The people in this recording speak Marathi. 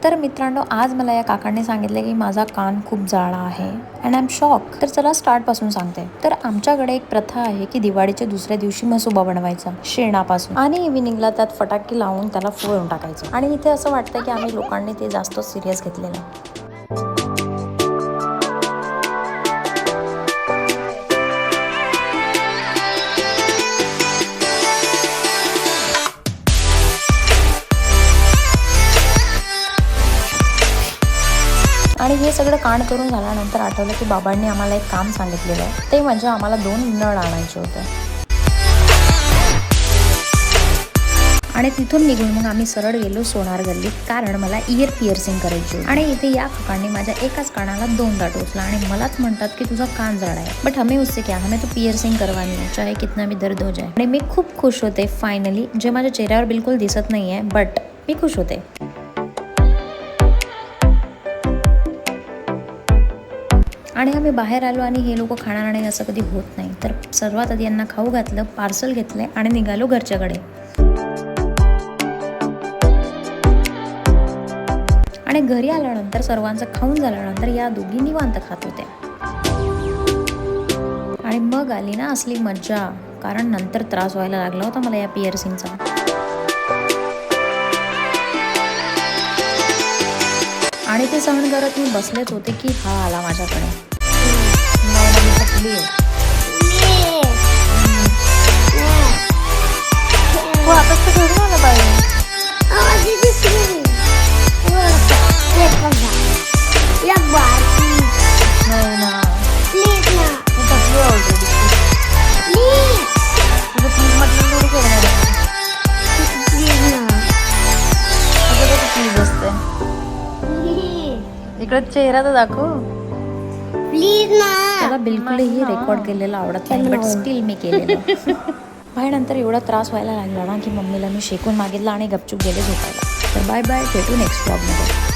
तर मित्रांनो, आज मला या काकांनी सांगितले की माझा कान खूप जाळा आहे अँड आय एम शॉक. तर चला स्टार्ट पासून सांगते. तर आमच्याकडे एक प्रथा आहे की दिवाळीच्या दुसऱ्या दिवशी मसोबा बनवायचा शेणापासून आणि इव्हिनिंगला त्यात फटाके लावून त्याला फोडून टाकायचं. आणि इथे असं वाटतं की आम्ही लोकांनी ते जास्त सिरियस घेतलेलं. आणि हे सगळं कांड करून झाल्यानंतर आठवलं की बाबांनी आम्हाला एक काम सांगितलेलं आहे. ते म्हणजे आम्हाला 2 नळ आणायचे होते. आणि तिथून निघून मग आम्ही सरळ गेलो सोनार गल्लीत, कारण मला इयर पिअर्सिंग करायची होती. आणि इथे या काकांनी माझ्या एकाच कानाला 2दा टोचला आणि मलाच म्हणतात की तुझा कान जड आहे. बट हमें उससे क्या, हमें तो पिअर्सिंग करवानी है, चाहे कितना भी दर्द हो जाए. आणि मी खूप खुश होते फायनली, जे माझ्या चेहऱ्यावर बिलकुल दिसत नाहीये, बट मी खुश होते. आणि आम्ही बाहेर आलो आणि हे लोक खाणार नाही असं कधी होत नाही. तर सर्वात आधी यांना खाऊ घातलं, पार्सल घेतले आणि निघालो घरच्याकडे. आणि घरी आल्यानंतर सर्वांचं खाऊन झाल्यानंतर या दोघी निवांत खात होत्या. आणि मग आली ना असली मज्जा, कारण नंतर त्रास व्हायला लागला होता मला या पिअर्सिंगचा. आणि ते सहन करत मी बसलेच होते की हा आला माझ्याकडे. इकडे चेहरा तर दाखव प्लीज ना. त्याला बिलकुलही रेकॉर्ड केलेलं आवडत नाही, बट स्टील मी केलेलं. बाय नंतर एवढा त्रास व्हायला लागला ना की मम्मीला मी शेकून मागितला आणि गपचूप गेले झोपायला. तर बाय बाय, भेटू नेक्स्ट व्लॉगमध्ये.